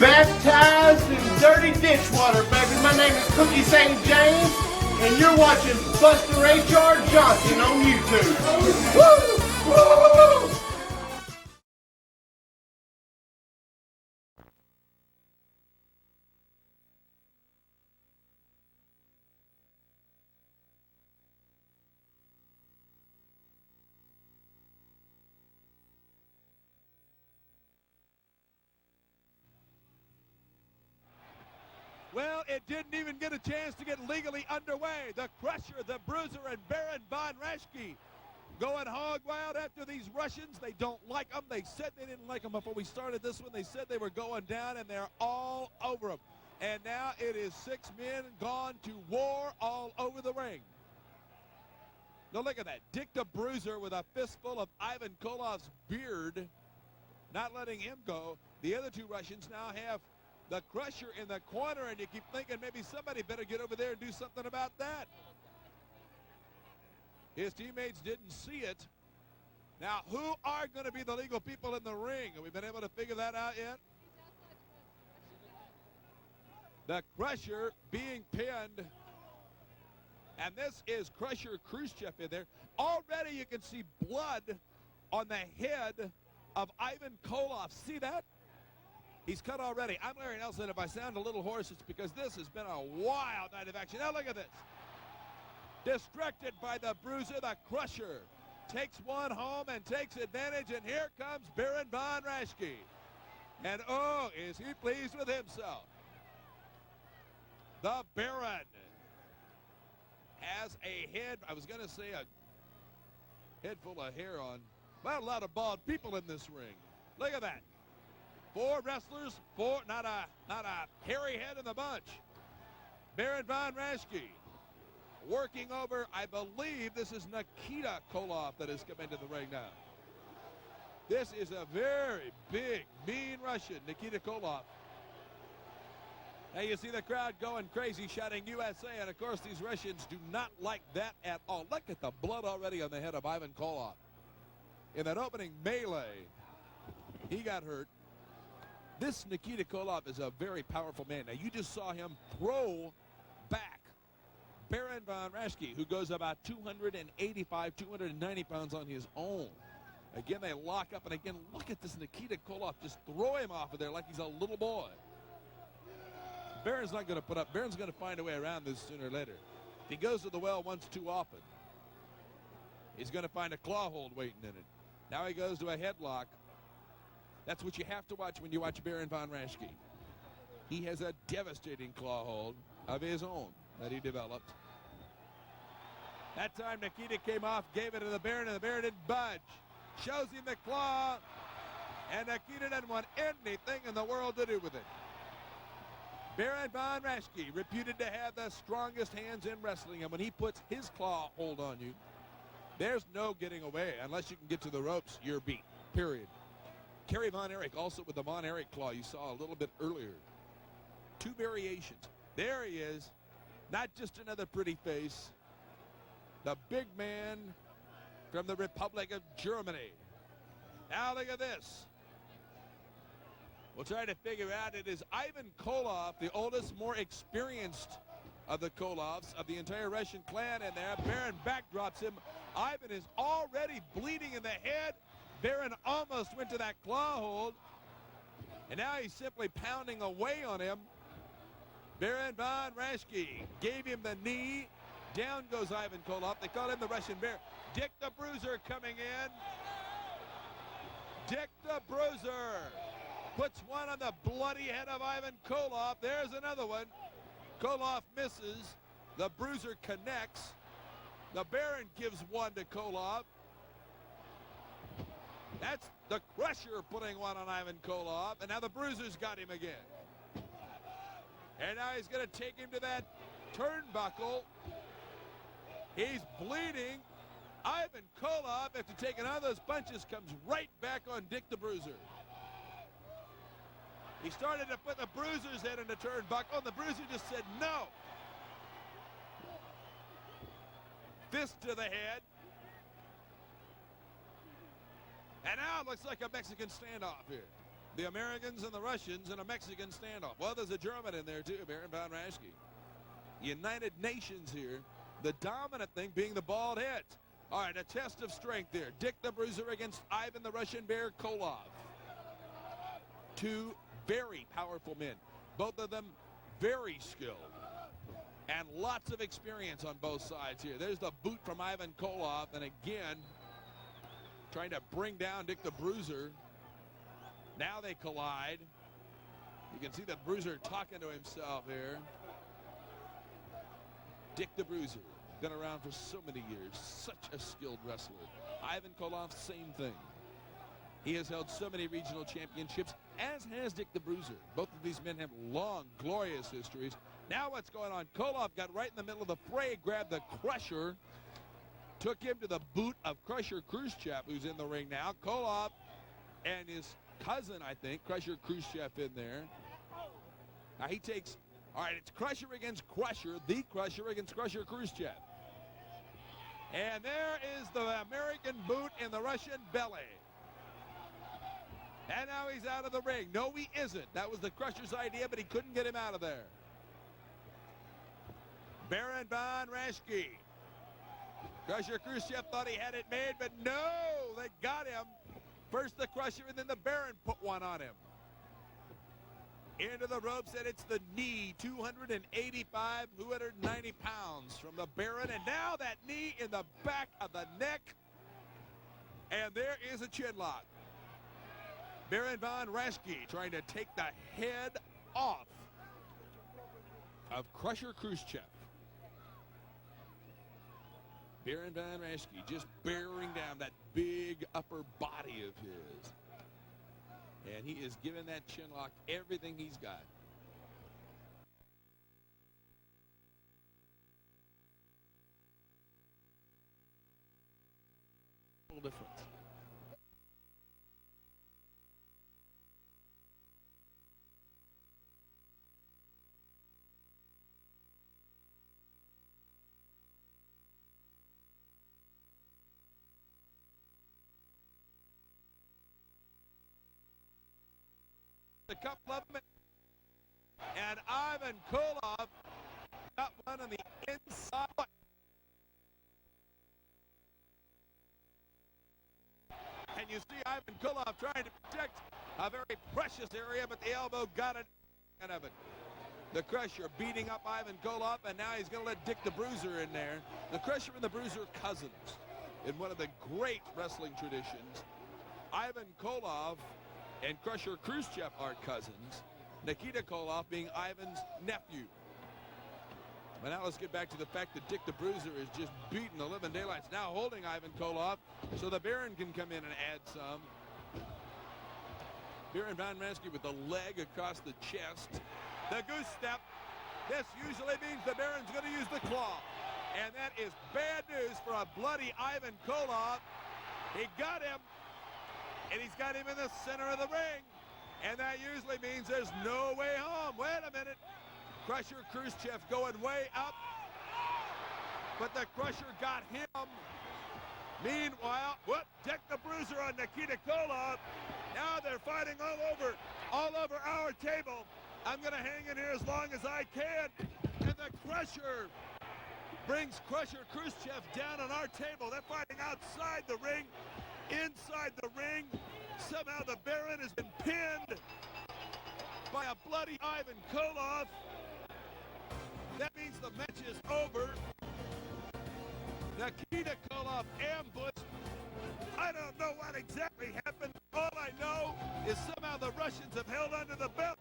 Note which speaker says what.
Speaker 1: Baptized in dirty ditchwater, baby. My name is Cookie St. James, and you're watching Buster H.R. Johnson on YouTube. Woo! Woo!
Speaker 2: Well, it didn't even get a chance to get legally underway. The Crusher, the Bruiser, and Baron von Raschke going hog wild after these Russians. They don't like them. They said they didn't like them before we started this one. They said they were going down, and they're all over them. And now it is 6 men gone to war all over the ring. Now look at that. Dick the Bruiser with a fistful of Ivan Koloff's beard, not letting him go. The other two Russians now have the Crusher in the corner, and you keep thinking maybe somebody better get over there and do something about that. His teammates didn't see it. Now, who are going to be the legal people in the ring? Have we been able to figure that out yet? The Crusher being pinned. And this is KHRUSCEV in there. Already you can see blood on the head of Ivan Koloff. See that? He's cut already. I'm Larry Nelson. If I sound a little hoarse, it's because this has been a wild night of action. Now look at this. Distracted by the Bruiser, the Crusher takes one home and takes advantage, and here comes Baron von Raschke. And oh, is he pleased with himself. The Baron has a head, I was going to say a head full of hair on. Well, a lot of bald people in this ring. Look at that. 4 wrestlers, not a hairy head in the bunch. Baron von Raschke working over, I believe this is NIKITA KOLOFF that has come into the ring now. This is a very big, mean Russian, NIKITA KOLOFF. Now you see the crowd going crazy, shouting USA, and of course these Russians do not like that at all. Look at the blood already on the head of Ivan Koloff. In that opening melee, he got hurt. This NIKITA KOLOFF is a very powerful man. Now, you just saw him throw back Baron von Raschke, who goes about 285, 290 pounds on his own. Again, they lock up, and again, look at this NIKITA KOLOFF just throw him off of there like he's a little boy. Baron's not going to put up. Baron's going to find a way around this sooner or later. If he goes to the well once too often, he's going to find a claw hold waiting in it. Now he goes to a headlock. That's what you have to watch when you watch Baron von Raschke. He has a devastating claw hold of his own that he developed. That time NIKITA came off, gave it to the Baron, and the Baron didn't budge. Shows him the claw, and NIKITA doesn't want anything in the world to do with it. Baron von Raschke, reputed to have the strongest hands in wrestling, and when he puts his claw hold on you, there's no getting away. Unless you can get to the ropes, you're beat, period. Kerry Von Erich also with the Von Erich claw you saw a little bit earlier. 2 variations. There he is. Not just another pretty face. The big man from the Republic of Germany. Now look at this. We'll try to figure out it is Ivan Koloff, the oldest, more experienced of the Koloffs of the entire Russian clan in there. Baron backdrops him. Ivan is already bleeding in the head. Baron almost went to that claw hold, and now he's simply pounding away on him. Baron von Raschke gave him the knee. Down goes Ivan Koloff. They call him the Russian Bear. Dick the Bruiser coming in. Dick the Bruiser puts one on the bloody head of Ivan Koloff. There's another one. Koloff misses. The Bruiser connects. The Baron gives one to Koloff. That's the Crusher putting one on Ivan Koloff, and now the Bruiser's got him again. And now he's going to take him to that turnbuckle. He's bleeding. Ivan Koloff, after taking all those punches, comes right back on Dick the Bruiser. He started to put the Bruiser's head in the turnbuckle, and the Bruiser just said no. Fist to the head. And now it looks like a Mexican standoff here. The Americans and the Russians in a Mexican standoff. Well, there's a German in there too, Baron von Raschke. United Nations here. The dominant thing being the bald head. All right, a test of strength there. Dick the Bruiser against Ivan the Russian Bear Koloff. Two very powerful men. Both of them very skilled. And lots of experience on both sides here. There's the boot from Ivan Koloff. And again, trying to bring down Dick the Bruiser. Now they collide. You can see the Bruiser talking to himself here. Dick the Bruiser, been around for so many years, such a skilled wrestler. Ivan Koloff, same thing. He has held so many regional championships, as has Dick the Bruiser. Both of these men have long, glorious histories. Now what's going on? Koloff got right in the middle of the fray, grabbed the Crusher, took him to the boot of KRUSHCEV, who's in the ring now. Koloff and his cousin, I think, KRUSHCEV in there. Now he takes, all right, it's Crusher against Crusher, the Crusher against KRUSHCEV. And there is the American boot in the Russian belly. And now he's out of the ring. No, he isn't. That was the Crusher's idea, but he couldn't get him out of there. Baron von Raschke. KRUSHCEV thought he had it made, but no, they got him. First the Crusher, and then the Baron put one on him. Into the ropes, and it's the knee, 285, 290 pounds from the Baron, and now that knee in the back of the neck, and there is a chin lock. Baron von Raschke trying to take the head off of KRUSHCEV. Baron von Raschke just bearing down that big upper body of his. And he is giving that chin lock everything he's got. A little difference. A couple of them, and Ivan Koloff got one on the inside. And you see Ivan Koloff trying to protect a very precious area, but the elbow got it out of it. The Crusher beating up Ivan Koloff, and now he's going to let Dick the Bruiser in there. The Crusher and the Bruiser are cousins in one of the great wrestling traditions. Ivan Koloff and KRUSHCEV are cousins. Nikita Koloff being Ivan's nephew. But now let's get back to the fact that Dick the Bruiser is just beating the living daylights. Now holding Ivan Koloff so the Baron can come in and add some. Baron von Raschke with the leg across the chest. The goose step. This usually means the Baron's going to use the claw. And that is bad news for a bloody Ivan Koloff. He got him. And he's got him in the center of the ring. And that usually means there's no way home. Wait a minute. KRUSHCEV going way up. But the Crusher got him. Meanwhile, Dick the Bruiser on Nikita Koloff. Now they're fighting all over our table. I'm going to hang in here as long as I can. And the Crusher brings KRUSHCEV down on our table. They're fighting outside the ring. Inside the ring, somehow the Baron has been pinned by a bloody Ivan Koloff. That means the match is over. Nikita Koloff ambushed. I don't know what exactly happened. All I know is somehow the Russians have held onto the belt.